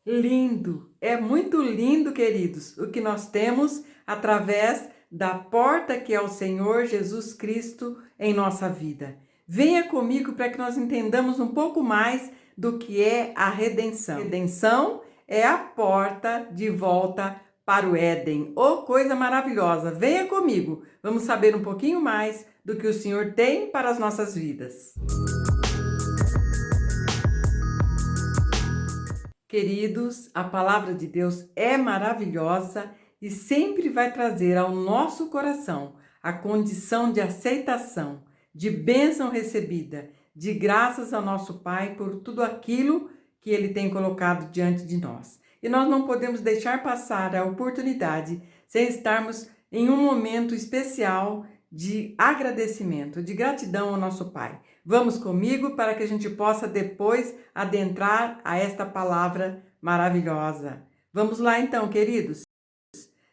Lindo, é muito lindo, queridos, o que nós temos através da porta que é o Senhor Jesus Cristo em nossa vida. Venha comigo para que nós entendamos um pouco mais do que é a redenção. Redenção é a porta de volta para o Éden. Oh, coisa maravilhosa! Venha comigo, vamos saber um pouquinho mais do que o Senhor tem para as nossas vidas. Queridos, a palavra de Deus é maravilhosa e sempre vai trazer ao nosso coração a condição de aceitação, de bênção recebida, de graças ao nosso Pai por tudo aquilo que Ele tem colocado diante de nós. E nós não podemos deixar passar a oportunidade sem estarmos em um momento especial de agradecimento, de gratidão ao nosso Pai. Vamos comigo para que a gente possa depois adentrar a esta palavra maravilhosa. Vamos lá então, queridos.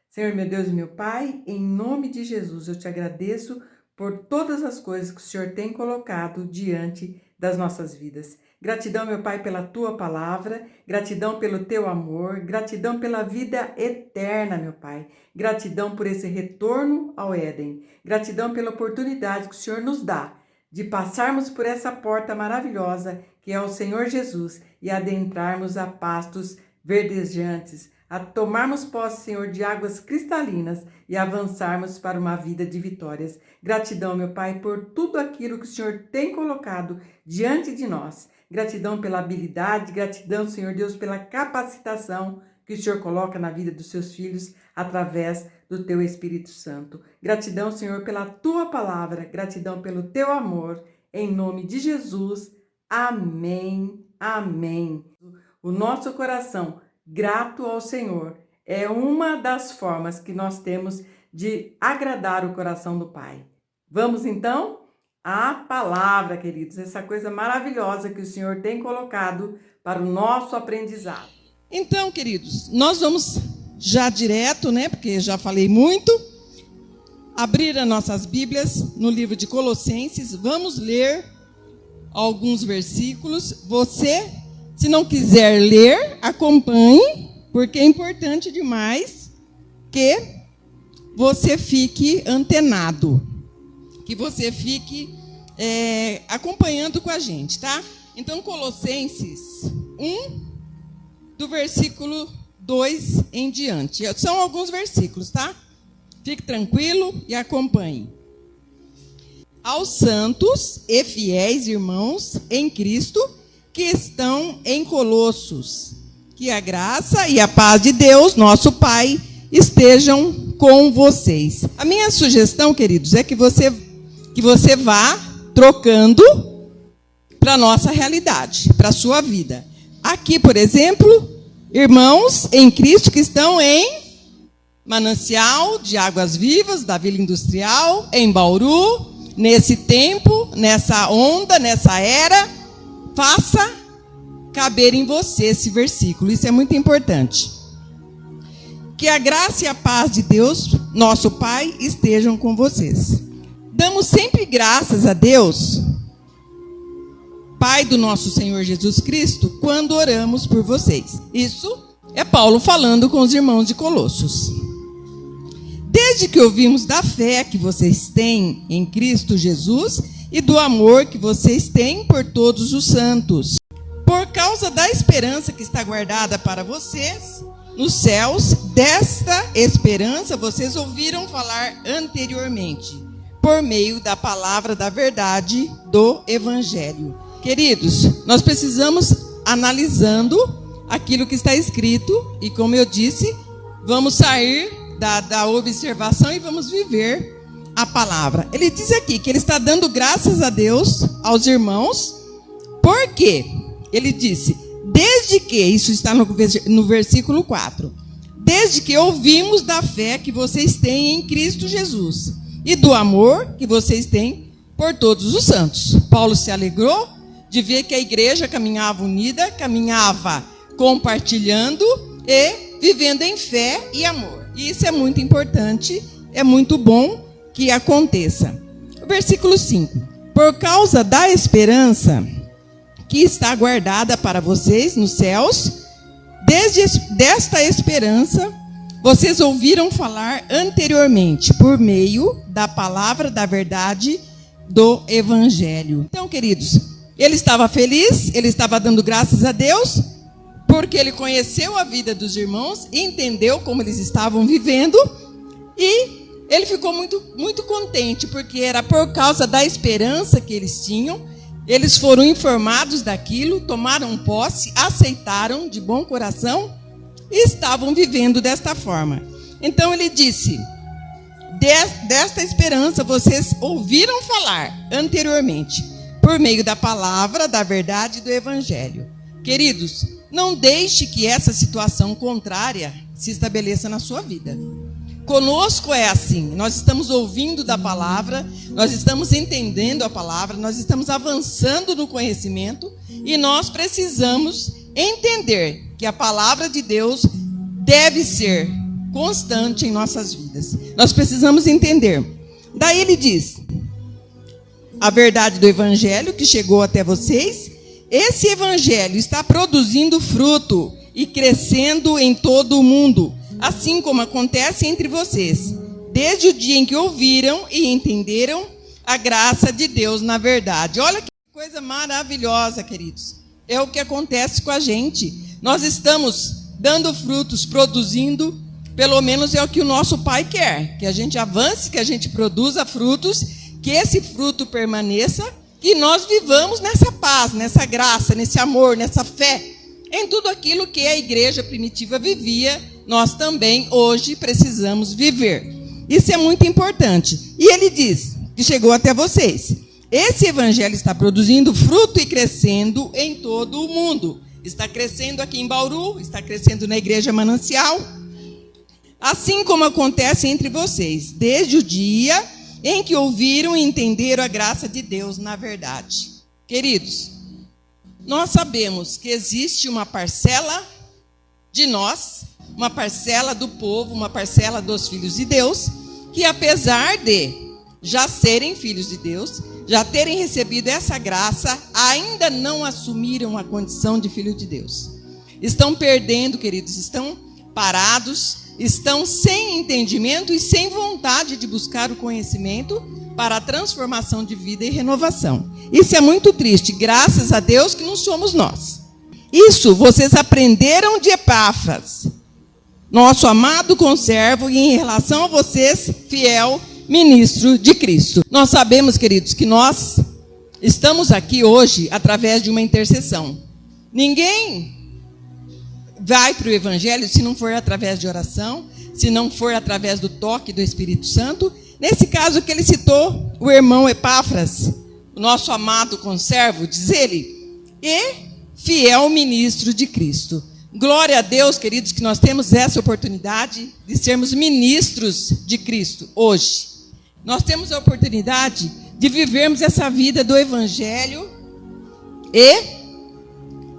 Senhor, meu Deus e meu Pai, em nome de Jesus, eu te agradeço por todas as coisas que o Senhor tem colocado diante das nossas vidas. Gratidão, meu Pai, pela tua palavra, gratidão pelo teu amor, gratidão pela vida eterna, meu Pai. Gratidão por esse retorno ao Éden. Gratidão pela oportunidade que o Senhor nos dá de passarmos por essa porta maravilhosa que é o Senhor Jesus e adentrarmos a pastos verdejantes, a tomarmos posse, Senhor, de águas cristalinas e avançarmos para uma vida de vitórias. Gratidão, meu Pai, por tudo aquilo que o Senhor tem colocado diante de nós. Gratidão pela habilidade, gratidão, Senhor Deus, pela capacitação que o Senhor coloca na vida dos seus filhos através do teu Espírito Santo. Gratidão, Senhor, pela tua palavra, gratidão pelo teu amor, em nome de Jesus. Amém, amém. O nosso coração grato ao Senhor é uma das formas que nós temos de agradar o coração do Pai. Vamos então à palavra, queridos, essa coisa maravilhosa que o Senhor tem colocado para o nosso aprendizado. Então, queridos, nós vamos já direto, porque já falei muito, abrir as nossas Bíblias no livro de Colossenses. Vamos ler alguns versículos. Você, se não quiser ler, acompanhe, porque é importante demais que você fique antenado, que você fique acompanhando com a gente, tá? Então, Colossenses 1, do versículo 2 em diante. São alguns versículos, tá? Fique tranquilo e acompanhe. Aos santos e fiéis irmãos em Cristo que estão em Colossos, que a graça e a paz de Deus, nosso Pai, estejam com vocês. A minha sugestão, queridos, é que você vá trocando para a nossa realidade, para a sua vida. Aqui, por exemplo, irmãos em Cristo que estão em Manancial de Águas Vivas, da Vila Industrial, em Bauru, nesse tempo, nessa onda, nessa era, faça caber em você esse versículo. Isso é muito importante. Que a graça e a paz de Deus, nosso Pai, estejam com vocês. Damos sempre graças a Deus, Pai do nosso Senhor Jesus Cristo, quando oramos por vocês. Isso é Paulo falando com os irmãos de Colossos. Desde que ouvimos da fé que vocês têm em Cristo Jesus e do amor que vocês têm por todos os santos, por causa da esperança que está guardada para vocês nos céus, desta esperança vocês ouviram falar anteriormente, por meio da palavra da verdade do Evangelho. Queridos, nós precisamos analisando aquilo que está escrito e, como eu disse, vamos sair da observação e vamos viver a palavra. Ele diz aqui que ele está dando graças a Deus aos irmãos, porque ele disse, desde que, isso está no versículo 4, desde que ouvimos da fé que vocês têm em Cristo Jesus e do amor que vocês têm por todos os santos. Paulo se alegrou de ver que a igreja caminhava unida, caminhava compartilhando e vivendo em fé e amor. E isso é muito importante, é muito bom que aconteça. O versículo 5. Por causa da esperança que está guardada para vocês nos céus, desta esperança vocês ouviram falar anteriormente, por meio da palavra da verdade do Evangelho. Então, queridos, ele estava feliz, ele estava dando graças a Deus, porque ele conheceu a vida dos irmãos, entendeu como eles estavam vivendo, e ele ficou muito, muito contente, porque era por causa da esperança que eles tinham. Eles foram informados daquilo, tomaram posse, aceitaram de bom coração e estavam vivendo desta forma. Então ele disse: desta esperança vocês ouviram falar anteriormente, por meio da palavra, da verdade e do Evangelho. Queridos, não deixe que essa situação contrária se estabeleça na sua vida. Conosco é assim, nós estamos ouvindo da palavra, nós estamos entendendo a palavra, nós estamos avançando no conhecimento e nós precisamos entender que a palavra de Deus deve ser constante em nossas vidas. Nós precisamos entender. Daí ele diz: a verdade do Evangelho que chegou até vocês, esse Evangelho está produzindo fruto e crescendo em todo o mundo, assim como acontece entre vocês, desde o dia em que ouviram e entenderam a graça de Deus na verdade. Olha que coisa maravilhosa, queridos. É o que acontece com a gente. Nós estamos dando frutos, produzindo, pelo menos é o que o nosso Pai quer, que a gente avance, que a gente produza frutos, que esse fruto permaneça, que nós vivamos nessa paz, nessa graça, nesse amor, nessa fé, em tudo aquilo que a igreja primitiva vivia. Nós também hoje precisamos viver. Isso é muito importante. E ele diz que chegou até vocês. Esse Evangelho está produzindo fruto e crescendo em todo o mundo. Está crescendo aqui em Bauru, está crescendo na Igreja Manancial, assim como acontece entre vocês, desde o dia em que ouviram e entenderam a graça de Deus na verdade. Queridos, nós sabemos que existe uma parcela de nós, uma parcela do povo, uma parcela dos filhos de Deus, que apesar de já serem filhos de Deus, já terem recebido essa graça, ainda não assumiram a condição de filho de Deus. Estão perdendo, queridos, estão parados, estão sem entendimento e sem vontade de buscar o conhecimento para a transformação de vida e renovação. Isso é muito triste, graças a Deus que não somos nós. Isso vocês aprenderam de Epáfras, nosso amado conservo, e em relação a vocês, fiel ministro de Cristo. Nós sabemos, queridos, que nós estamos aqui hoje através de uma intercessão. Ninguém vai para o Evangelho se não for através de oração, se não for através do toque do Espírito Santo. Nesse caso que ele citou, o irmão Epáfras, o nosso amado conservo, diz ele, e fiel ministro de Cristo. Glória a Deus, queridos, que nós temos essa oportunidade de sermos ministros de Cristo hoje. Nós temos a oportunidade de vivermos essa vida do Evangelho e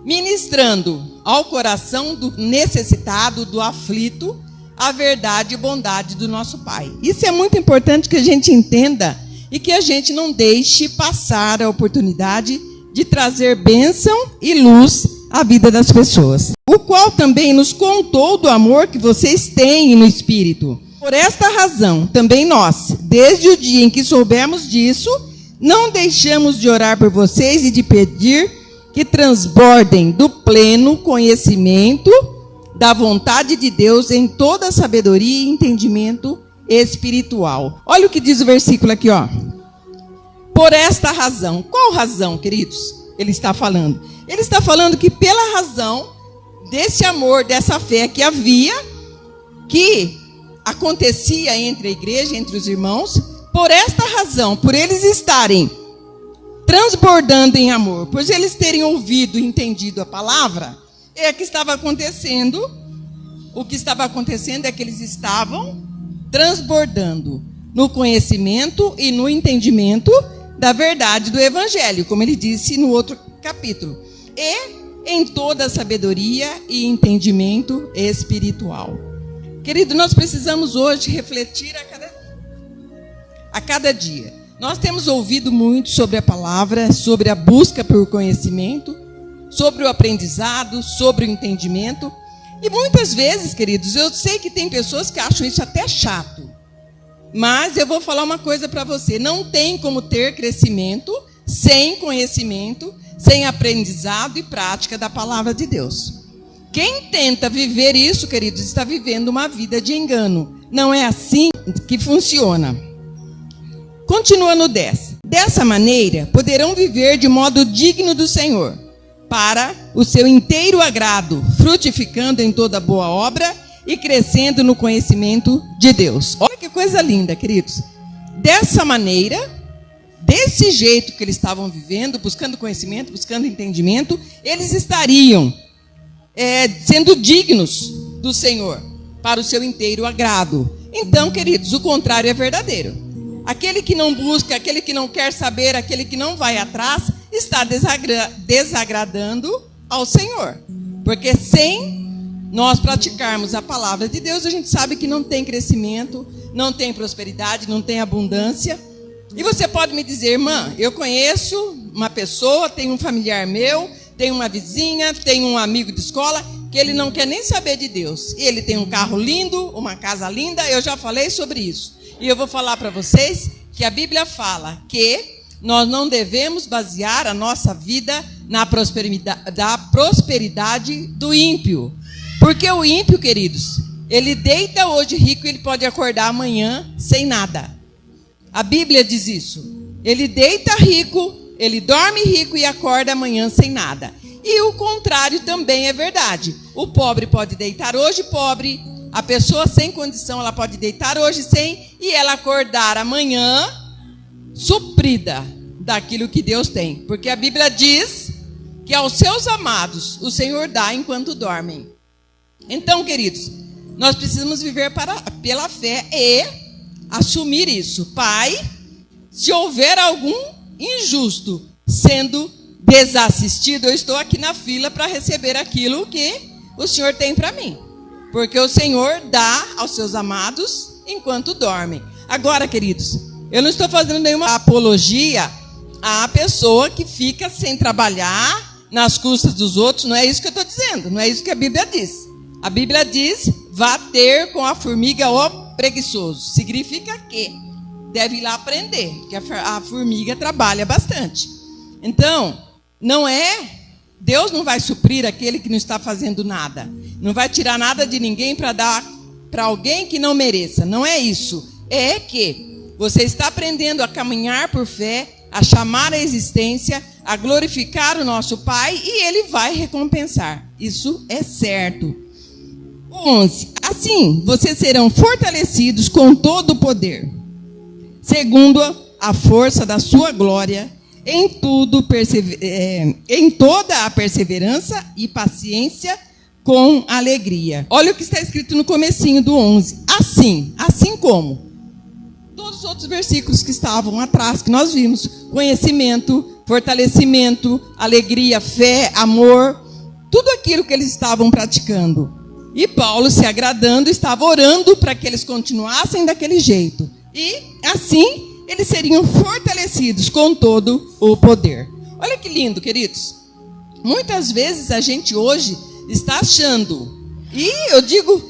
ministrando ao coração do necessitado, do aflito, a verdade e bondade do nosso Pai. Isso é muito importante que a gente entenda e que a gente não deixe passar a oportunidade de trazer bênção e luz à vida das pessoas. O qual também nos contou do amor que vocês têm no Espírito. Por esta razão, também nós, desde o dia em que soubemos disso, não deixamos de orar por vocês e de pedir que transbordem do pleno conhecimento da vontade de Deus em toda a sabedoria e entendimento espiritual. Olha o que diz o versículo aqui, ó. Por esta razão. Qual razão, queridos? Ele está falando. Ele está falando que pela razão desse amor, dessa fé que havia, que acontecia entre a igreja, entre os irmãos, por esta razão, por eles estarem transbordando em amor, por eles terem ouvido e entendido a palavra, é que estava acontecendo. O que estava acontecendo é que eles estavam transbordando no conhecimento e no entendimento da verdade do Evangelho, como ele disse no outro capítulo, e em toda a sabedoria e entendimento espiritual. Querido, nós precisamos hoje refletir a cada dia. Nós temos ouvido muito sobre a palavra, sobre a busca por conhecimento, sobre o aprendizado, sobre o entendimento. E muitas vezes, queridos, eu sei que tem pessoas que acham isso até chato. Mas eu vou falar uma coisa para você. Não tem como ter crescimento sem conhecimento, sem aprendizado e prática da palavra de Deus. Quem tenta viver isso, queridos, está vivendo uma vida de engano. Não é assim que funciona. Continua no 10. Dessa maneira, poderão viver de modo digno do Senhor, para o seu inteiro agrado, frutificando em toda boa obra e crescendo no conhecimento de Deus. Olha que coisa linda, queridos. Dessa maneira, desse jeito que eles estavam vivendo, buscando conhecimento, buscando entendimento, eles estariam sendo dignos do Senhor, para o seu inteiro agrado. Então, queridos, o contrário é verdadeiro. Aquele que não busca, aquele que não quer saber, aquele que não vai atrás, está desagradando ao Senhor. Porque sem nós praticarmos a palavra de Deus, a gente sabe que não tem crescimento, não tem prosperidade, não tem abundância. E você pode me dizer, irmã, eu conheço uma pessoa, tenho um familiar meu, tenho uma vizinha, tenho um amigo de escola, que ele não quer nem saber de Deus. Ele tem um carro lindo, uma casa linda, eu já falei sobre isso. E eu vou falar para vocês que a Bíblia fala que nós não devemos basear a nossa vida na prosperidade do ímpio. Porque o ímpio, queridos, ele deita hoje rico e ele pode acordar amanhã sem nada. A Bíblia diz isso. Ele deita rico, ele dorme rico e acorda amanhã sem nada. E o contrário também é verdade. O pobre pode deitar hoje pobre, a pessoa sem condição, ela pode deitar hoje sem, e ela acordar amanhã suprida daquilo que Deus tem. Porque a Bíblia diz que aos seus amados o Senhor dá enquanto dormem. Então, queridos, nós precisamos viver pela fé e assumir isso. Pai, se houver algum injusto sendo desassistido, eu estou aqui na fila para receber aquilo que o Senhor tem para mim. Porque o Senhor dá aos seus amados enquanto dormem. Agora, queridos, eu não estou fazendo nenhuma apologia à pessoa que fica sem trabalhar nas custas dos outros. Não é isso que eu estou dizendo. Não é isso que a Bíblia diz. A Bíblia diz, vá ter com a formiga o preguiçoso. Significa que deve ir lá aprender, que a formiga trabalha bastante. Então, Deus não vai suprir aquele que não está fazendo nada. Não vai tirar nada de ninguém para dar para alguém que não mereça. Não é isso. É que você está aprendendo a caminhar por fé, a chamar a existência, a glorificar o nosso Pai, e Ele vai recompensar. Isso é certo. 11. Assim, vocês serão fortalecidos com todo o poder, segundo a força da sua glória, em toda a perseverança e paciência com alegria. Olha o que está escrito no comecinho do 11. Assim como todos os outros versículos que estavam atrás, que nós vimos, conhecimento, fortalecimento, alegria, fé, amor, tudo aquilo que eles estavam praticando. E Paulo, se agradando, estava orando para que eles continuassem daquele jeito. E assim eles seriam fortalecidos com todo o poder. Olha que lindo, queridos. Muitas vezes a gente hoje está achando, e eu digo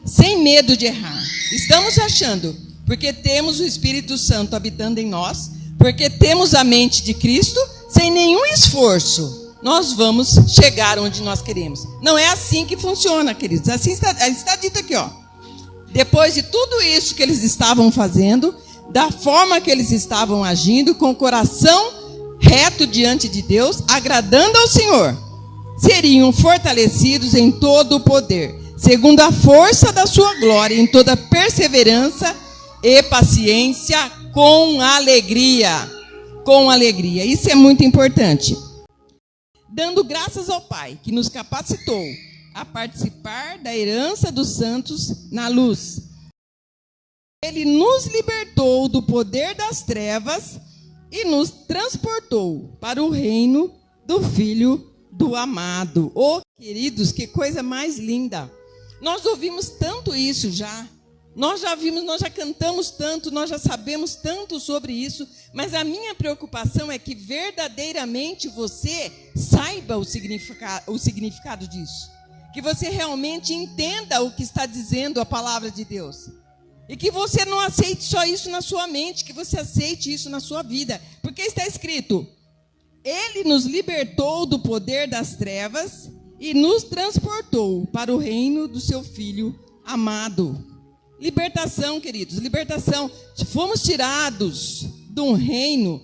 sem medo de errar, estamos achando, porque temos o Espírito Santo habitando em nós, porque temos a mente de Cristo, sem nenhum esforço, nós vamos chegar onde nós queremos. Não é assim que funciona, queridos. Assim está dito aqui, ó. Depois de tudo isso que eles estavam fazendo, da forma que eles estavam agindo, com o coração reto diante de Deus, agradando ao Senhor, seriam fortalecidos em todo o poder, segundo a força da sua glória, em toda perseverança e paciência, com alegria. Com alegria. Isso é muito importante. Dando graças ao Pai, que nos capacitou a participar da herança dos santos na luz. Ele nos libertou do poder das trevas e nos transportou para o reino do Filho do amado. Oh, queridos, que coisa mais linda. Nós ouvimos tanto isso já. Nós já vimos, nós já cantamos tanto, nós já sabemos tanto sobre isso, mas a minha preocupação é que verdadeiramente você saiba o significado disso. que você realmente entenda o que está dizendo a palavra de Deus. E que você não aceite só isso na sua mente, que você aceite isso na sua vida. Porque está escrito: Ele nos libertou do poder das trevas e nos transportou para o reino do seu Filho amado. Libertação, queridos, libertação. Fomos tirados de um reino.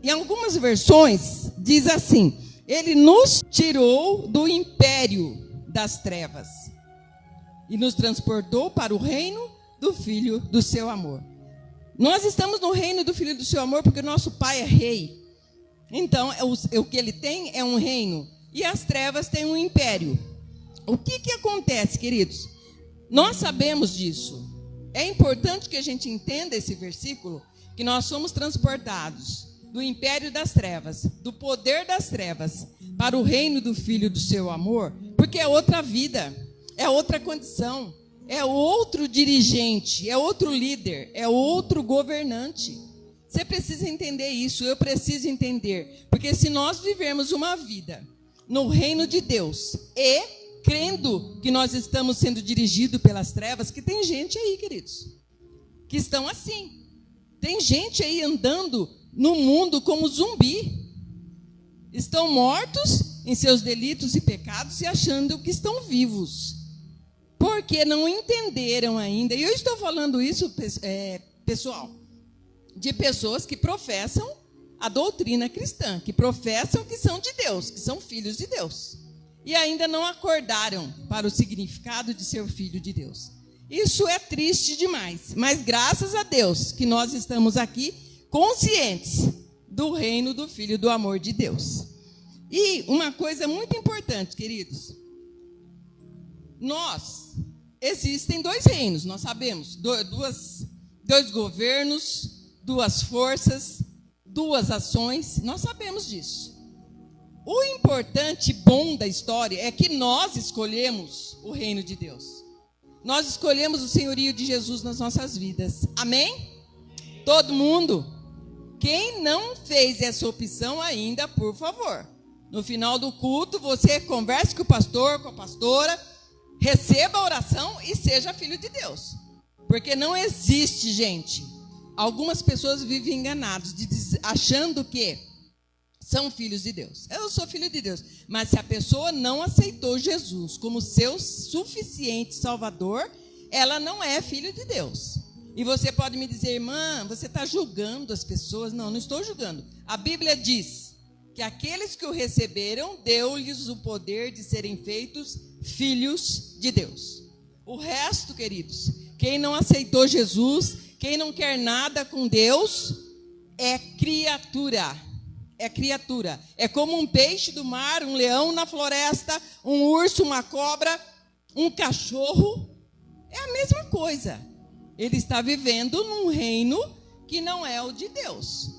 Em algumas versões diz assim: Ele nos tirou do império das trevas e nos transportou para o reino do Filho do seu amor. Nós estamos no reino do Filho do seu amor porque nosso Pai é rei. Então, o que ele tem é um reino e as trevas têm um império. O que acontece, queridos? Nós sabemos disso. É importante que a gente entenda esse versículo, que nós somos transportados do império das trevas, do poder das trevas, para o reino do Filho do seu amor, porque é outra vida, é outra condição, é outro dirigente, é outro líder, é outro governante. Você precisa entender isso, eu preciso entender, porque se nós vivermos uma vida no reino de Deus e crendo que nós estamos sendo dirigidos pelas trevas, que tem gente aí, queridos, que estão assim. Tem gente aí andando no mundo como zumbi. Estão mortos em seus delitos e pecados e achando que estão vivos. Porque não entenderam ainda. E eu estou falando isso, pessoal, de pessoas que professam a doutrina cristã, que professam que são de Deus, que são filhos de Deus. E ainda não acordaram para o significado de ser filho de Deus. Isso é triste demais. Mas graças a Deus que nós estamos aqui conscientes do reino do Filho do amor de Deus. E uma coisa muito importante, queridos. Existem dois reinos, nós sabemos. Dois governos, duas forças, duas ações. Nós sabemos disso. O importante e bom da história é que nós escolhemos o reino de Deus. Nós escolhemos o senhorio de Jesus nas nossas vidas. Amém? Todo mundo? Quem não fez essa opção ainda, por favor, no final do culto, você converse com o pastor, com a pastora, receba a oração e seja filho de Deus. Porque não existe, gente. Algumas pessoas vivem enganadas, achando que são filhos de Deus. Eu sou filho de Deus. Mas se a pessoa não aceitou Jesus como seu suficiente Salvador, ela não é filho de Deus. E você pode me dizer: irmã, você está julgando as pessoas. Não, não estou julgando. A Bíblia diz que aqueles que o receberam, deu-lhes o poder de serem feitos filhos de Deus. O resto, queridos, quem não aceitou Jesus, quem não quer nada com Deus, é criatura. É criatura. É como um peixe do mar, um leão na floresta, um urso, uma cobra, um cachorro. É a mesma coisa. Ele está vivendo num reino que não é o de Deus.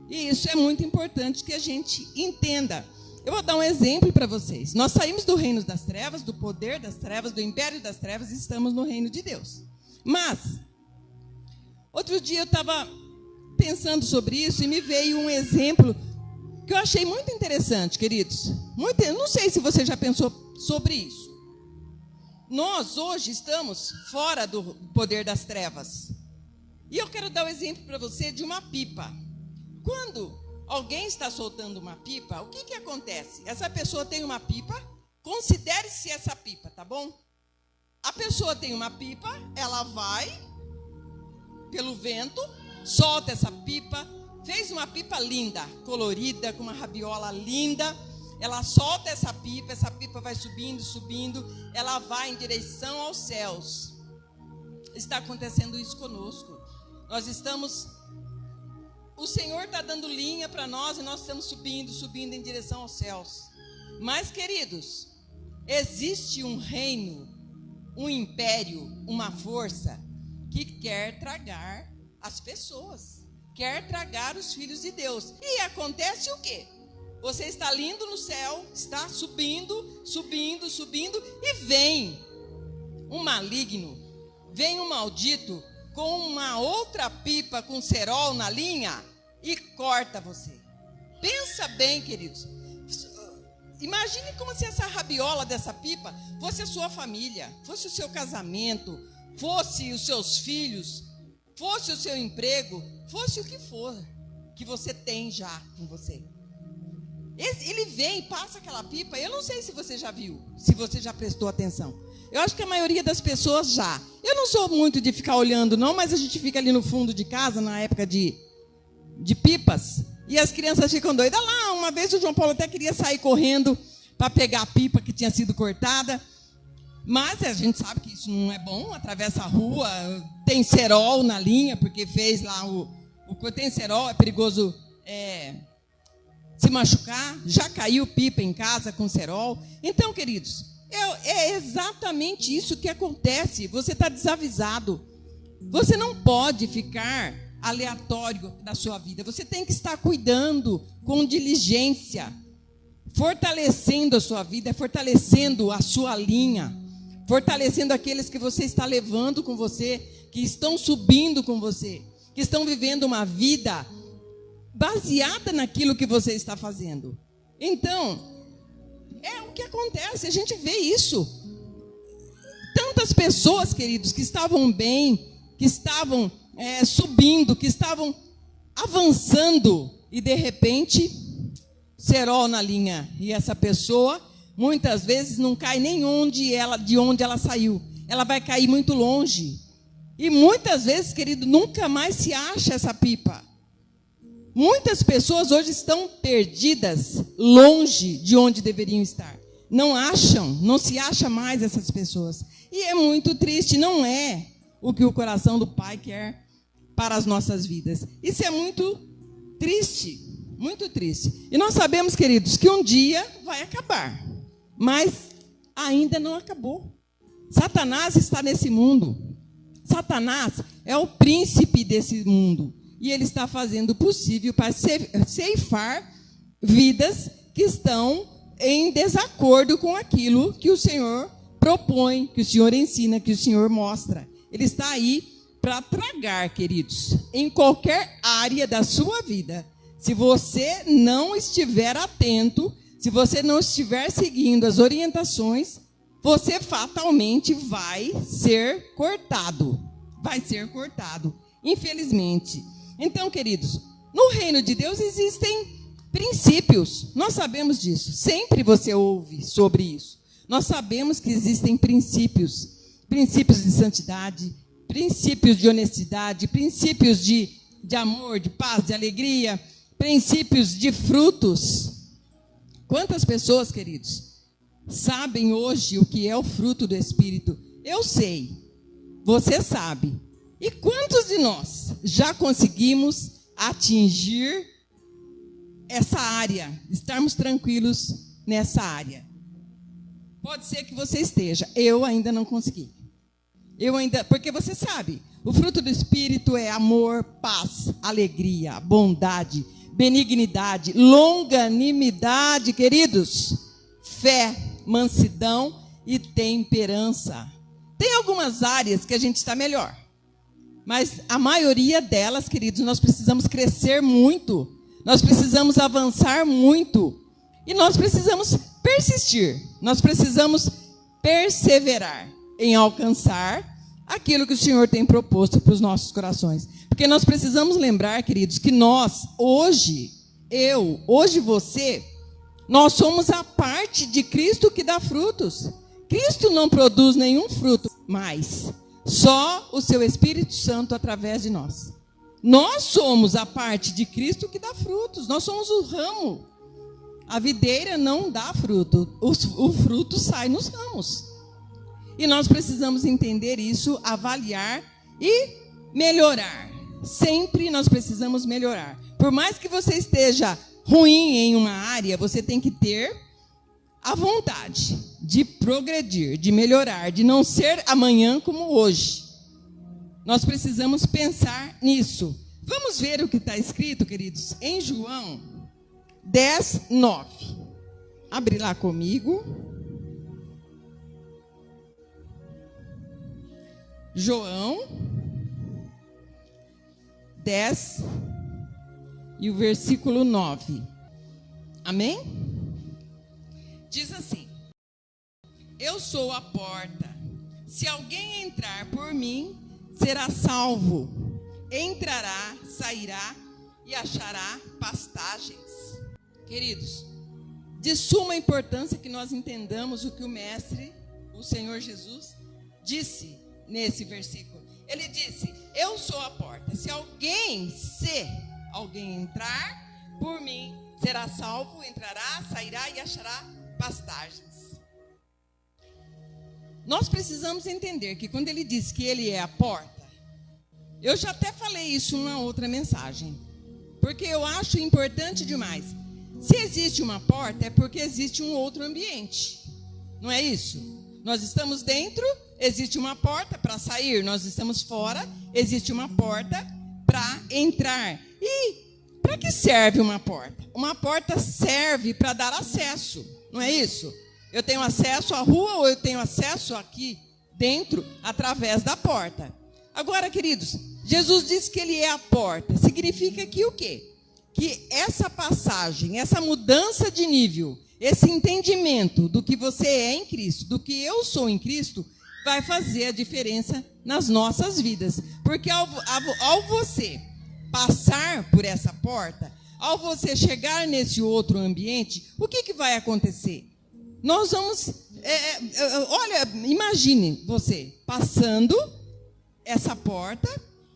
E isso é muito importante que a gente entenda. Eu vou dar um exemplo para vocês. Nós saímos do reino das trevas, do poder das trevas, do império das trevas, e estamos no reino de Deus. Mas, outro dia eu estava pensando sobre isso e me veio um exemplo que eu achei muito interessante, queridos. Não sei se você já pensou sobre isso. Nós hoje estamos fora do poder das trevas. E eu quero dar um exemplo para você de uma pipa. Quando alguém está soltando uma pipa, o que acontece? Essa pessoa tem uma pipa, considere-se essa pipa, tá bom? A pessoa tem uma pipa, ela vai pelo vento, solta essa pipa, fez uma pipa linda, colorida, com uma rabiola linda. Ela solta essa pipa vai subindo, subindo, ela vai em direção aos céus. Está acontecendo isso conosco. O Senhor está dando linha para nós e nós estamos subindo, subindo em direção aos céus. Mas, queridos, existe um reino, um império, uma força que quer tragar as pessoas, quer tragar os filhos de Deus. E acontece o quê? Você está lindo no céu, está subindo, subindo, subindo, e vem um maligno, vem um maldito com uma outra pipa com cerol na linha e corta você. Pensa bem, queridos. Imagine como se essa rabiola dessa pipa fosse a sua família, fosse o seu casamento, fosse os seus filhos, fosse o seu emprego, fosse o que for que você tem já com você. Ele vem e passa aquela pipa. Eu não sei se você já viu, se você já prestou atenção. Eu acho que a maioria das pessoas já. Eu não sou muito de ficar olhando não, mas a gente fica ali no fundo de casa, na época de pipas, e as crianças ficam doidas. Lá, uma vez o João Paulo até queria sair correndo para pegar a pipa que tinha sido cortada, mas a gente sabe que isso não é bom. Atravessa a rua, tem cerol na linha, porque fez lá o tem cerol, é perigoso se machucar. Já caiu pipa em casa com cerol. Então, queridos, é exatamente isso que acontece. Você está desavisado. Você não pode ficar aleatório da sua vida. Você tem que estar cuidando com diligência, fortalecendo a sua vida, fortalecendo a sua linha, fortalecendo aqueles que você está levando com você, que estão subindo com você, que estão vivendo uma vida baseada naquilo que você está fazendo. Então, é o que acontece, a gente vê isso. Tantas pessoas, queridos, que estavam bem, que estavam subindo, que estavam avançando, e de repente, cerol na linha. E essa pessoa, muitas vezes, não cai nem de onde ela saiu. Ela vai cair muito longe. E muitas vezes, querido, nunca mais se acha essa pipa. Muitas pessoas hoje estão perdidas, longe de onde deveriam estar. Não acham, não se acha mais essas pessoas. E é muito triste, não é o que o coração do Pai quer para as nossas vidas. Isso é muito triste, muito triste. E nós sabemos, queridos, que um dia vai acabar, mas ainda não acabou. Satanás está nesse mundo. Satanás é o príncipe desse mundo. E ele está fazendo o possível para ceifar vidas que estão em desacordo com aquilo que o Senhor propõe, que o Senhor ensina, que o Senhor mostra. Ele está aí para tragar, queridos, em qualquer área da sua vida. Se você não estiver atento, se você não estiver seguindo as orientações, você fatalmente vai ser cortado. Vai ser cortado, infelizmente. Então, queridos, no reino de Deus existem princípios. Nós sabemos disso. Sempre você ouve sobre isso. Nós sabemos que existem princípios. Princípios de santidade, princípios de honestidade, princípios de amor, de paz, de alegria, princípios de frutos. Quantas pessoas, queridos, sabem hoje o que é o fruto do Espírito? Eu sei. Você sabe. E quantos de nós já conseguimos atingir essa área, estarmos tranquilos nessa área? Pode ser que você esteja. Eu ainda não consegui. Porque você sabe, o fruto do Espírito é amor, paz, alegria, bondade, benignidade, longanimidade, queridos, fé, mansidão e temperança. Tem algumas áreas que a gente está melhor. Mas a maioria delas, queridos, nós precisamos crescer muito. Nós precisamos avançar muito. E nós precisamos persistir. Nós precisamos perseverar em alcançar aquilo que o Senhor tem proposto para os nossos corações. Porque nós precisamos lembrar, queridos, que nós, hoje você, nós somos a parte de Cristo que dá frutos. Cristo não produz nenhum fruto, mas só o seu Espírito Santo através de nós. Nós somos a parte de Cristo que dá frutos. Nós somos o ramo. A videira não dá fruto. O fruto sai nos ramos. E nós precisamos entender isso, avaliar e melhorar. Sempre nós precisamos melhorar. Por mais que você esteja ruim em uma área, você tem que ter a vontade de progredir, de melhorar, de não ser amanhã como hoje. Nós precisamos pensar nisso. Vamos ver o que está escrito, queridos, em João 10, 9. Abre lá comigo. João 10 e o versículo 9. Amém? diz assim: eu sou a porta. Se alguém entrar por mim, será salvo. Entrará, sairá e achará pastagens. Queridos, de suma importância que nós entendamos o que o Mestre, o Senhor Jesus, disse nesse versículo. Ele disse: eu sou a porta. Se alguém entrar por mim, será salvo, entrará, sairá e achará pastagens. Nós precisamos entender que quando ele diz que ele é a porta, eu já até falei isso numa outra mensagem, porque eu acho importante demais. Se existe uma porta, é porque existe um outro ambiente, não é isso? Nós estamos dentro, existe uma porta para sair. Nós estamos fora, existe uma porta para entrar. E para que serve uma porta? Uma porta serve para dar acesso, não é isso? Eu tenho acesso à rua ou eu tenho acesso aqui dentro através da porta. Agora, queridos, Jesus disse que ele é a porta. Significa que o quê? Que essa passagem, essa mudança de nível, esse entendimento do que você é em Cristo, do que eu sou em Cristo, vai fazer a diferença nas nossas vidas. Porque ao você passar por essa porta, ao você chegar nesse outro ambiente, o que vai acontecer? Nós vamos, olha, imagine você passando essa porta,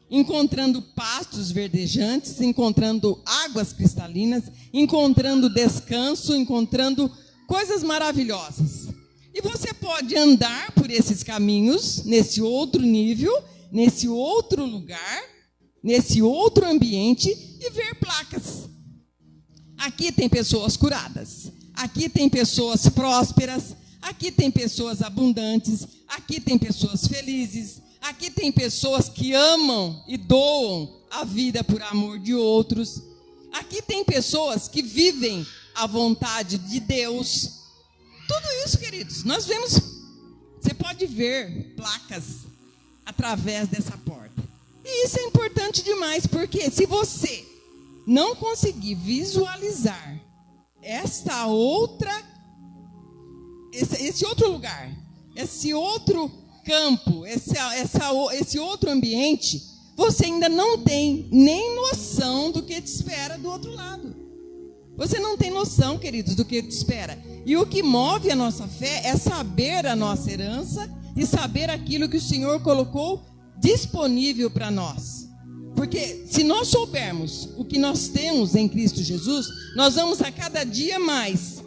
encontrando pastos verdejantes, encontrando águas cristalinas, encontrando descanso, encontrando coisas maravilhosas. E você pode andar por esses caminhos, nesse outro nível, nesse outro lugar, nesse outro ambiente e ver placas. Aqui tem pessoas curadas. Aqui tem pessoas prósperas, aqui tem pessoas abundantes, aqui tem pessoas felizes, aqui tem pessoas que amam e doam a vida por amor de outros. Aqui tem pessoas que vivem a vontade de Deus. Tudo isso, queridos, nós vemos. Você pode ver placas através dessa porta. E isso é importante demais, porque se você não conseguir visualizar esse outro lugar, esse outro campo, esse outro ambiente, você ainda não tem nem noção do que te espera do outro lado. Você não tem noção, queridos, do que te espera. E o que move a nossa fé é saber a nossa herança e saber aquilo que o Senhor colocou disponível para nós. Porque se nós soubermos o que nós temos em Cristo Jesus, nós vamos a cada dia mais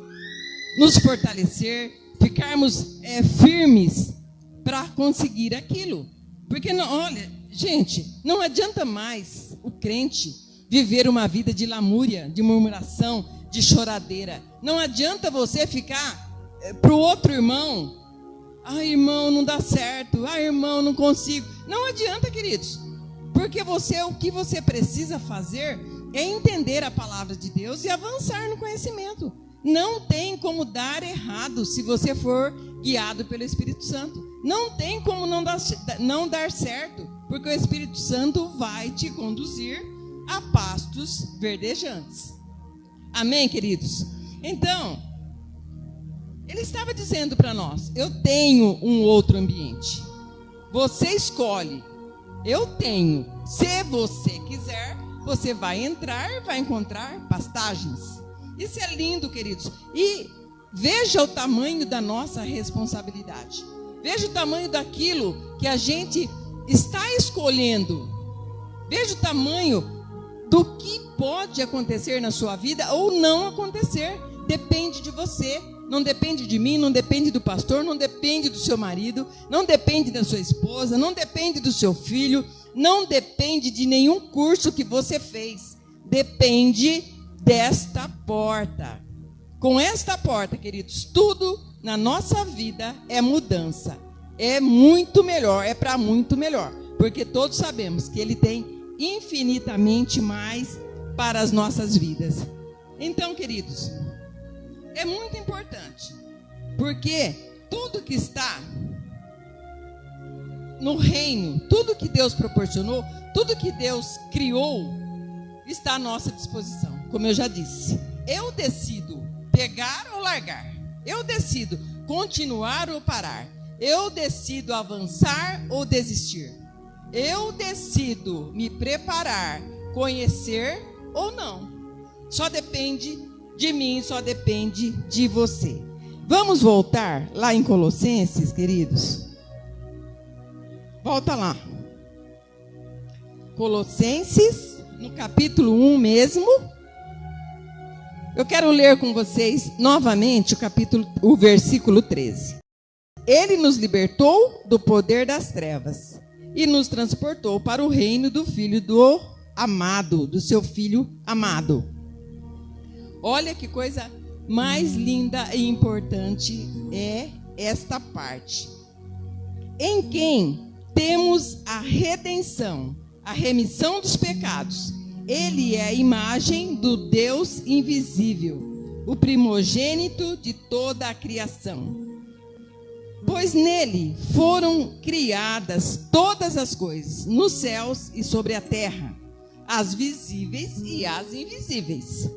nos fortalecer, ficarmos firmes para conseguir aquilo. Porque, olha, gente, não adianta mais o crente viver uma vida de lamúria, de murmuração, de choradeira. Não adianta você ficar para o outro irmão: ah, irmão, não dá certo, ah, irmão, não consigo. Não adianta, queridos. Porque o que você precisa fazer é entender a palavra de Deus e avançar no conhecimento. Não tem como dar errado se você for guiado pelo Espírito Santo. Não tem como não dar certo, porque o Espírito Santo vai te conduzir a pastos verdejantes. Amém, queridos? Então, ele estava dizendo para nós: eu tenho um outro ambiente. Você escolhe. Eu tenho. Se você quiser, você vai entrar, vai encontrar pastagens. Isso é lindo, queridos. E veja o tamanho da nossa responsabilidade. Veja o tamanho daquilo que a gente está escolhendo. Veja o tamanho do que pode acontecer na sua vida ou não acontecer. Depende de você. Não depende de mim, não depende do pastor, não depende do seu marido, não depende da sua esposa, não depende do seu filho, não depende de nenhum curso que você fez. Depende desta porta. Com esta porta, queridos, tudo na nossa vida é mudança. É muito melhor, é para muito melhor. Porque todos sabemos que Ele tem infinitamente mais para as nossas vidas. Então, queridos, é muito importante, porque tudo que está no reino, tudo que Deus proporcionou, tudo que Deus criou, está à nossa disposição. Como eu já disse, eu decido pegar ou largar. Eu decido continuar ou parar. Eu decido avançar ou desistir. Eu decido me preparar, conhecer ou não. Só depende de mim, só depende de você. Vamos voltar lá em Colossenses, queridos? Volta lá. Colossenses, no capítulo 1 mesmo. Eu quero ler com vocês novamente o versículo 13. Ele nos libertou do poder das trevas e nos transportou para o reino do Filho do amado, do seu Filho amado. Olha que coisa mais linda e importante é esta parte. Em quem temos a redenção, a remissão dos pecados. Ele é a imagem do Deus invisível, o primogênito de toda a criação. Pois nele foram criadas todas as coisas, nos céus e sobre a terra, as visíveis e as invisíveis.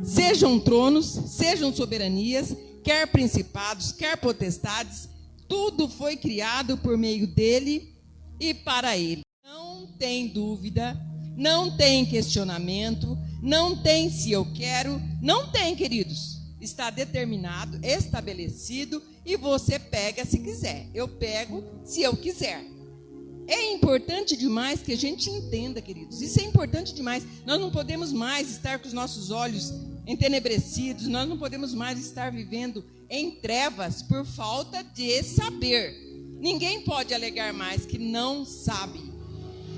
Sejam tronos, sejam soberanias, quer principados, quer potestades, tudo foi criado por meio dele e para ele. Não tem dúvida, não tem questionamento, não tem se eu quero, não tem, queridos. Está determinado, estabelecido e você pega se quiser. Eu pego se eu quiser. É importante demais que a gente entenda, queridos. Isso é importante demais. Nós não podemos mais estar com os nossos olhos entenebrecidos. Nós não podemos mais estar vivendo em trevas por falta de saber. Ninguém pode alegar mais que não sabe.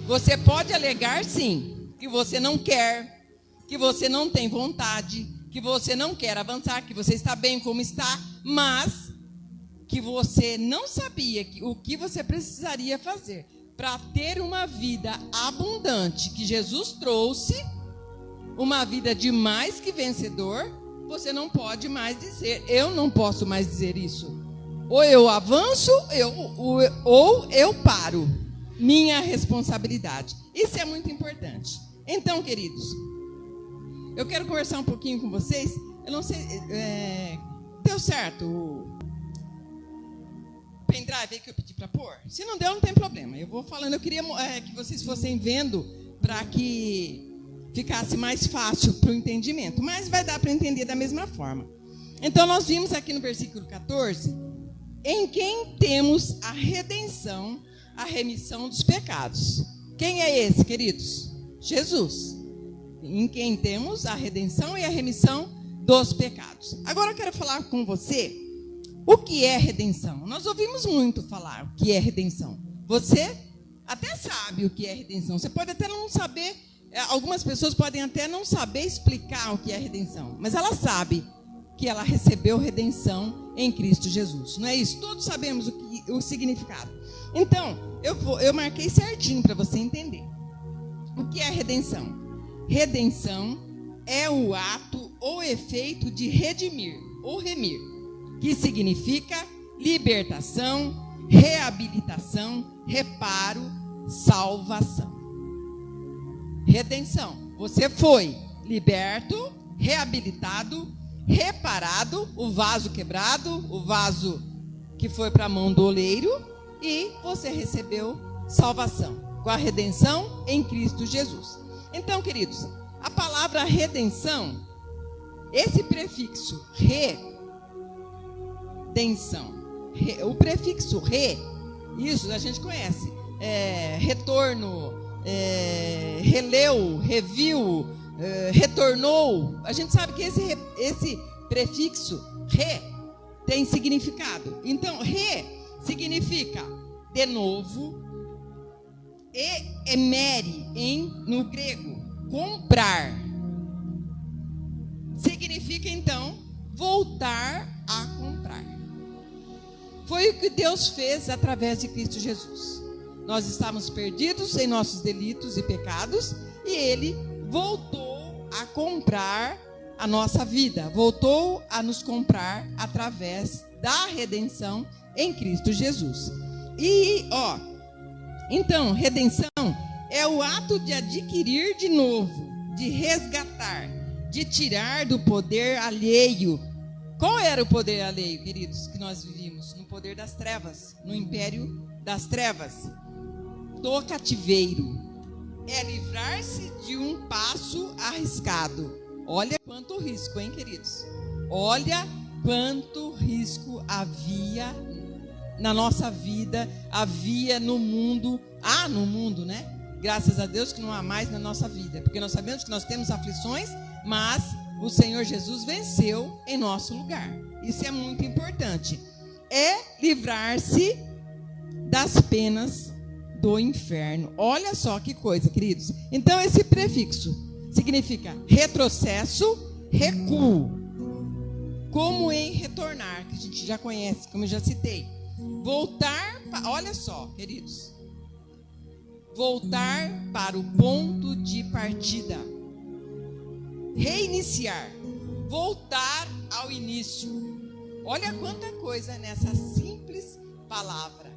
Você pode alegar, sim, que você não quer, que você não tem vontade, que você não quer avançar, que você está bem como está, mas que você não sabia o que você precisaria fazer para ter uma vida abundante que Jesus trouxe, uma vida de mais que vencedor. Você não pode mais dizer, eu não posso mais dizer isso. Ou eu avanço, ou eu paro. Minha responsabilidade. Isso é muito importante. Então, queridos, eu quero conversar um pouquinho com vocês. Eu não sei, deu certo o pendrive aí que eu pedi para pôr? Se não deu, não tem problema. Eu vou falando, eu queria que vocês fossem vendo para que ficasse mais fácil para o entendimento. Mas vai dar para entender da mesma forma. Então, nós vimos aqui no versículo 14, em quem temos a redenção, a remissão dos pecados. Quem é esse, queridos? Jesus. Em quem temos a redenção e a remissão dos pecados. Agora eu quero falar com você o que é redenção. Nós ouvimos muito falar o que é redenção. Você até sabe o que é redenção. Você pode até não saber, algumas pessoas podem até não saber explicar o que é redenção, mas ela sabe que ela recebeu redenção em Cristo Jesus. Não é isso? Todos sabemos o significado. Então, eu marquei certinho para você entender. O que é redenção? Redenção é o ato ou efeito de redimir ou remir, que significa libertação, reabilitação, reparo, salvação. Redenção. Você foi liberto, reabilitado, reparado, o vaso quebrado, o vaso que foi para a mão do oleiro, e você recebeu salvação com a redenção em Cristo Jesus. Então, queridos, a palavra redenção, esse prefixo redenção, o prefixo re, isso a gente conhece, retorno, releu, reviu, retornou. A gente sabe que esse prefixo re tem significado. Então, re significa de novo, e emere no grego, comprar. Significa então voltar a comprar. Foi o que Deus fez através de Cristo Jesus. Nós estávamos perdidos em nossos delitos e pecados, e Ele voltou a comprar a nossa vida, voltou a nos comprar através da redenção em Cristo Jesus. E, então, redenção é o ato de adquirir de novo, de resgatar, de tirar do poder alheio Qual era o poder alheio, queridos, que nós vivíamos? No poder das trevas, no império das trevas, do cativeiro. É livrar-se de um passo arriscado. Olha quanto risco, hein, queridos? Olha quanto risco havia na nossa vida, havia no mundo. No mundo, né? Graças a Deus que não há mais na nossa vida, porque nós sabemos que nós temos aflições, mas o Senhor Jesus venceu em nosso lugar. Isso é muito importante. É livrar-se das penas do inferno. Olha só que coisa, queridos. Então, esse prefixo significa retrocesso, recuo. Como em retornar, que a gente já conhece, como eu já citei. Voltar, olha só, queridos. Voltar para o ponto de partida. Reiniciar. Voltar ao início. Olha quanta coisa nessa simples palavra.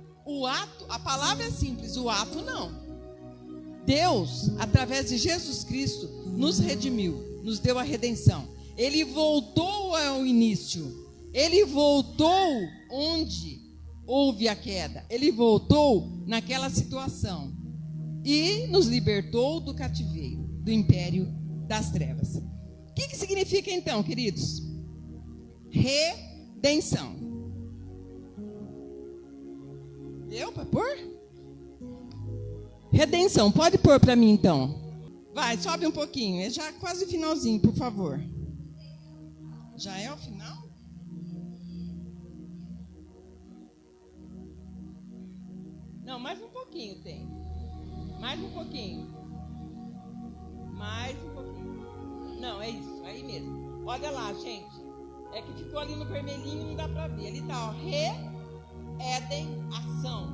A palavra é simples, o ato não. Deus, através de Jesus Cristo, nos redimiu, nos deu a redenção. Ele voltou ao início. Ele voltou onde houve a queda. Ele voltou naquela situação. E nos libertou do cativeiro, do império das trevas. O que significa então, queridos? Redenção. Deu para pôr? Redenção, pode pôr para mim então. Vai, sobe um pouquinho, é já quase o finalzinho, por favor. Já é o final? Não, mais um pouquinho tem. Mais um pouquinho. Mais um pouquinho. Não, é isso, aí mesmo. Olha lá, gente. É que ficou ali no vermelhinho e não dá para ver. Ali está, ó. Éden, ação.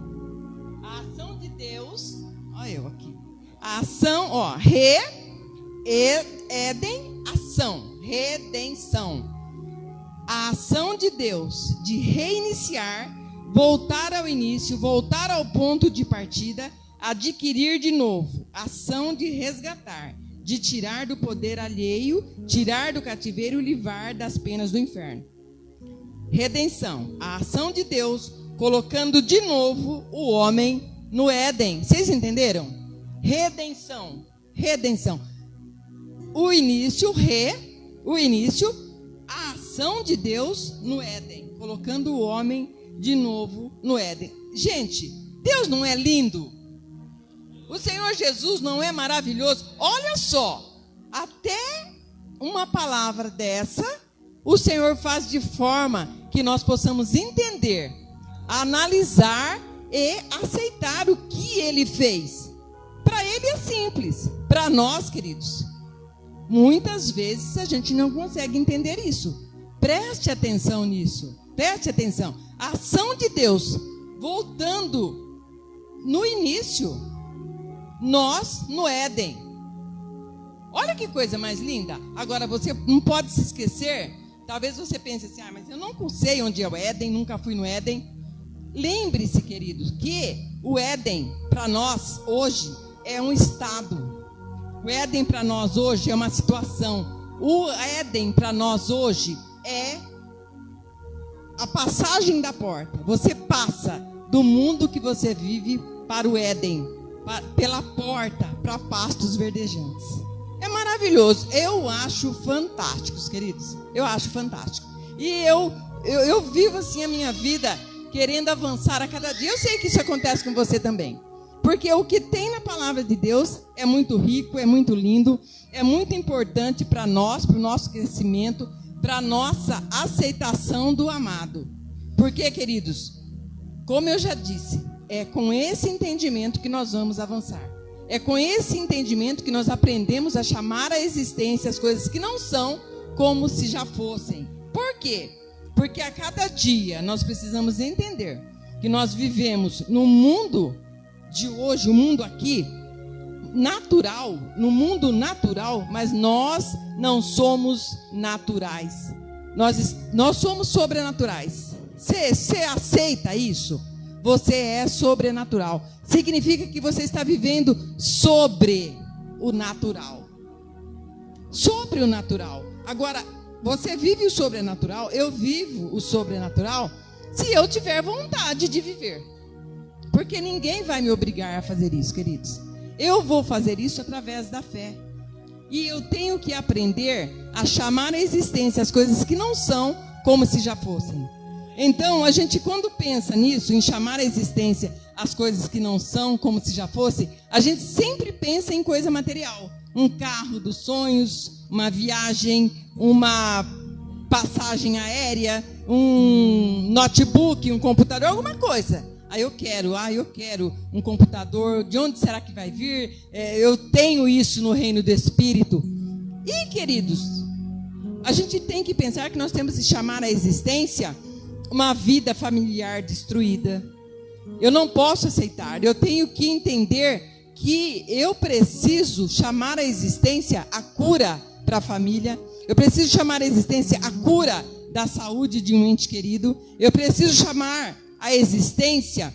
A ação de Deus. Olha eu aqui. A ação, ó. Éden, ação. Redenção. A ação de Deus de reiniciar, voltar ao início, voltar ao ponto de partida, adquirir de novo. Ação de resgatar, de tirar do poder alheio, tirar do cativeiro e livrar das penas do inferno. Redenção. A ação de Deus colocando de novo o homem no Éden. Vocês entenderam? Redenção. Redenção. O início, a ação de Deus no Éden, colocando o homem de novo no Éden. Gente, Deus não é lindo? O Senhor Jesus não é maravilhoso? Olha só, até uma palavra dessa, o Senhor faz de forma que nós possamos entender, analisar e aceitar o que Ele fez. Para Ele é simples, para nós, queridos, muitas vezes a gente não consegue entender isso. Preste atenção nisso, preste atenção. A ação de Deus, voltando no início, nós no Éden. Olha que coisa mais linda. Agora você não pode se esquecer. Talvez você pense assim, mas eu não sei onde é o Éden, nunca fui no Éden. Lembre-se, queridos, que o Éden para nós hoje é um estado. O Éden para nós hoje é uma situação. O Éden para nós hoje é a passagem da porta. Você passa do mundo que você vive para o Éden, pela porta para pastos verdejantes. É maravilhoso. Eu acho fantástico, queridos. Eu acho fantástico. E eu vivo assim a minha vida querendo avançar a cada dia. Eu sei que isso acontece com você também. Porque o que tem na palavra de Deus é muito rico, é muito lindo, é muito importante para nós, para o nosso crescimento, para a nossa aceitação do amado. Porque, queridos, como eu já disse, é com esse entendimento que nós vamos avançar. É com esse entendimento que nós aprendemos a chamar à existência as coisas que não são como se já fossem. Por quê? Porque a cada dia nós precisamos entender que nós vivemos no mundo de hoje, o mundo aqui, natural, no mundo natural, mas nós não somos naturais. Nós somos sobrenaturais. Você aceita isso? Você é sobrenatural. Significa que você está vivendo sobre o natural. Sobre o natural. Agora, Você vive o sobrenatural, eu vivo o sobrenatural, se eu tiver vontade de viver. Porque ninguém vai me obrigar a fazer isso, queridos. Eu vou fazer isso através da fé. E eu tenho que aprender a chamar à existência as coisas que não são como se já fossem. Então, a gente, quando pensa nisso, em chamar à existência as coisas que não são como se já fosse, a gente sempre pensa em coisa material. Um carro dos sonhos, uma viagem, uma passagem aérea, um notebook, um computador, alguma coisa. Eu quero um computador, de onde será que vai vir? Eu tenho isso no reino do Espírito. E, queridos, a gente tem que pensar que nós temos que chamar à existência uma vida familiar destruída. Eu não posso aceitar, eu tenho que entender que eu preciso chamar à existência a cura para a família, eu preciso chamar à existência a cura da saúde de um ente querido, eu preciso chamar à existência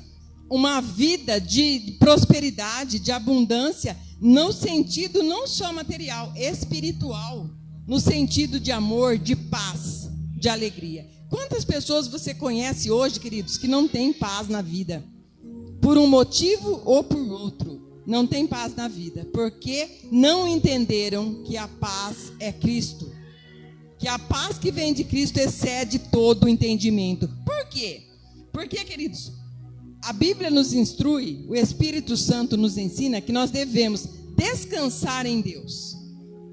uma vida de prosperidade, de abundância, no sentido não só material, espiritual, no sentido de amor, de paz, de alegria. Quantas pessoas você conhece hoje, queridos, que não têm paz na vida? Por um motivo ou por outro, não tem paz na vida, porque não entenderam que a paz é Cristo. Que a paz que vem de Cristo excede todo o entendimento. Por quê? Porque, queridos, a Bíblia nos instrui, o Espírito Santo nos ensina que nós devemos descansar em Deus.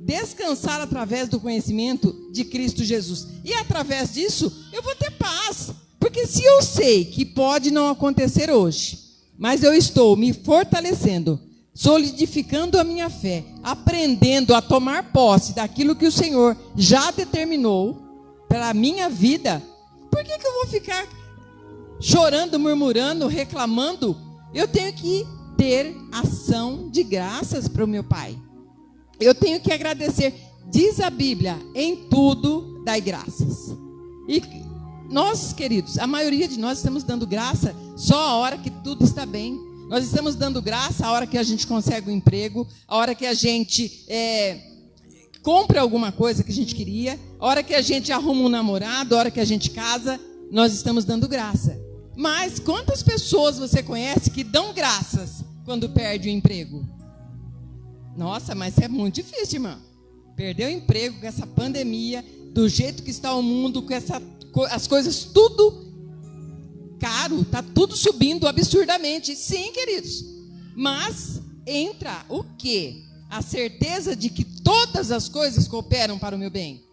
Descansar através do conhecimento de Cristo Jesus. E através disso, eu vou ter paz. Porque se eu sei que pode não acontecer hoje, mas eu estou me fortalecendo, solidificando a minha fé, aprendendo a tomar posse daquilo que o Senhor já determinou para a minha vida, por que eu vou ficar chorando, murmurando, reclamando? Eu tenho que ter ação de graças para o meu Pai. Eu tenho que agradecer. Diz a Bíblia, em tudo dai graças. E nós, queridos, a maioria de nós estamos dando graça só a hora que tudo está bem. Nós estamos dando graça a hora que a gente consegue um emprego, a hora que a gente compra alguma coisa que a gente queria, a hora que a gente arruma um namorado, a hora que a gente casa, nós estamos dando graça. Mas quantas pessoas você conhece que dão graças quando perde o emprego? Nossa, mas é muito difícil, irmã. Perder o emprego com essa pandemia, do jeito que está o mundo, com as coisas tudo caro, está tudo subindo absurdamente. Sim, queridos. Mas entra o quê? A certeza de que todas as coisas cooperam para o meu bem.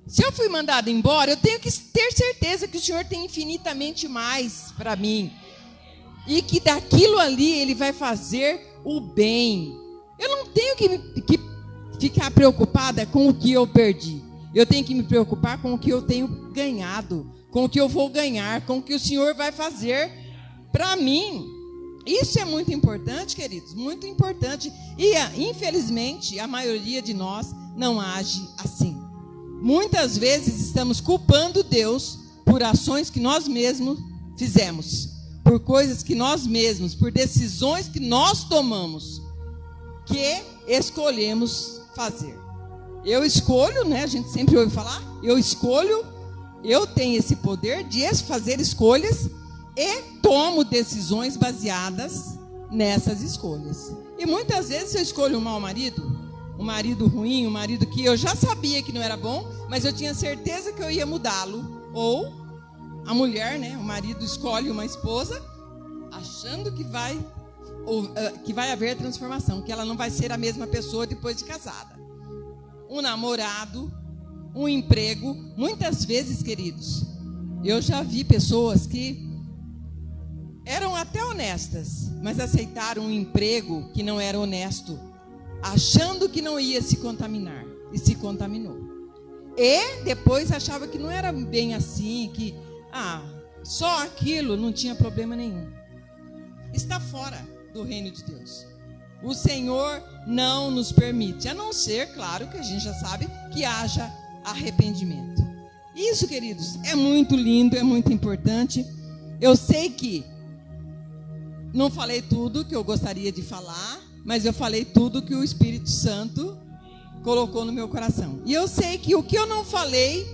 Se eu fui mandado embora, eu tenho que ter certeza que o Senhor tem infinitamente mais para mim. E que daquilo ali Ele vai fazer o bem. Eu não tenho que ficar preocupada com o que eu perdi. Eu tenho que me preocupar com o que eu tenho ganhado, com o que eu vou ganhar, com o que o Senhor vai fazer para mim. Isso é muito importante, queridos, muito importante. E, infelizmente, a maioria de nós não age assim. Muitas vezes estamos culpando Deus por ações que nós mesmos fizemos, por coisas que nós mesmos, por decisões que nós tomamos, que escolhemos fazer. Eu escolho, né? A gente sempre ouve falar, eu escolho, eu tenho esse poder de fazer escolhas e tomo decisões baseadas nessas escolhas. E muitas vezes eu escolho um mau marido, um marido ruim, um marido que eu já sabia que não era bom, mas eu tinha certeza que eu ia mudá-lo. Ou a mulher, né? O marido escolhe uma esposa achando que vai haver transformação, que ela não vai ser a mesma pessoa depois de casada. Um namorado, um emprego. Muitas vezes, queridos, eu já vi pessoas que eram até honestas, mas aceitaram um emprego que não era honesto, achando que não ia se contaminar, e se contaminou. E depois achava que não era bem assim, que só aquilo não tinha problema nenhum. Está fora do reino de Deus. O Senhor não nos permite, a não ser, claro, que a gente já sabe, que haja arrependimento. Isso, queridos, é muito lindo, é muito importante. Eu sei que não falei tudo que eu gostaria de falar, mas eu falei tudo que o Espírito Santo colocou no meu coração. E eu sei que o que eu não falei,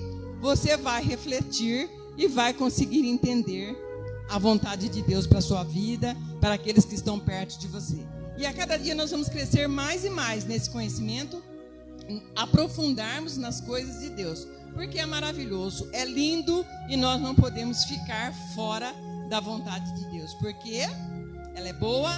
você vai refletir e vai conseguir entender a vontade de Deus para a sua vida, para aqueles que estão perto de você. E a cada dia nós vamos crescer mais e mais nesse conhecimento, aprofundarmos nas coisas de Deus, porque é maravilhoso, é lindo e nós não podemos ficar fora da vontade de Deus, porque ela é boa,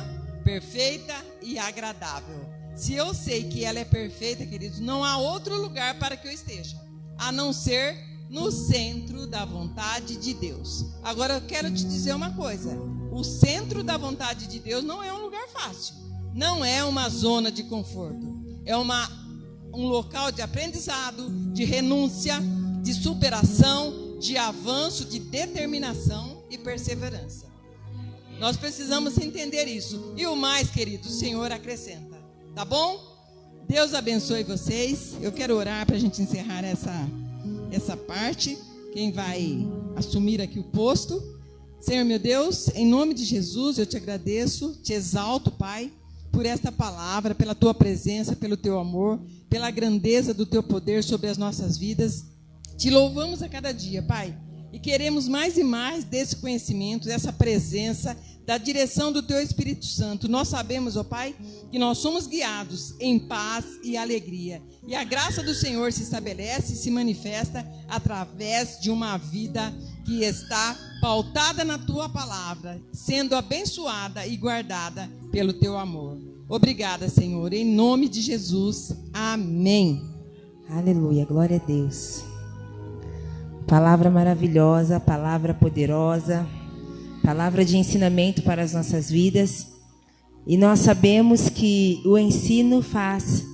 perfeita e agradável. Se eu sei que ela é perfeita, queridos, não há outro lugar para que eu esteja, a não ser no centro da vontade de Deus. Agora eu quero te dizer uma coisa, o centro da vontade de Deus não é um lugar fácil, não é uma zona de conforto, é um local de aprendizado, de renúncia, de superação, de avanço, de determinação e perseverança. Nós precisamos entender isso. E o mais, querido, o Senhor acrescenta. Tá bom? Deus abençoe vocês. Eu quero orar para a gente encerrar essa parte. Quem vai assumir aqui o posto? Senhor meu Deus, em nome de Jesus, eu te agradeço, te exalto, Pai, por esta palavra, pela tua presença, pelo teu amor, pela grandeza do teu poder sobre as nossas vidas. Te louvamos a cada dia, Pai, e queremos mais e mais desse conhecimento, dessa presença, da direção do teu Espírito Santo. Nós sabemos, ó Pai, que nós somos guiados em paz e alegria. E a graça do Senhor se estabelece e se manifesta através de uma vida que está pautada na tua palavra, sendo abençoada e guardada pelo teu amor. Obrigada, Senhor, em nome de Jesus. Amém. Aleluia, glória a Deus. Palavra maravilhosa, palavra poderosa, palavra de ensinamento para as nossas vidas. E nós sabemos que o ensino faz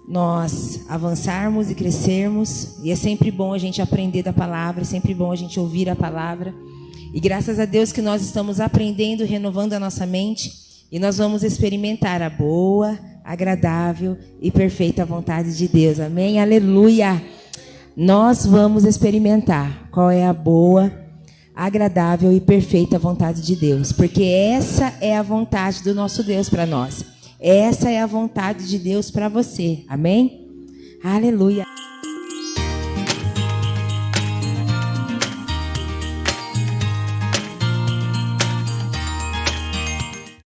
nós avançarmos e crescermos. E é sempre bom a gente aprender da palavra, é sempre bom a gente ouvir a palavra. E graças a Deus que nós estamos aprendendo, renovando a nossa mente. E nós vamos experimentar a boa, agradável e perfeita vontade de Deus. Amém? Aleluia! Nós vamos experimentar qual é a boa, agradável e perfeita vontade de Deus. Porque essa é a vontade do nosso Deus para nós. Essa é a vontade de Deus para você. Amém? Aleluia!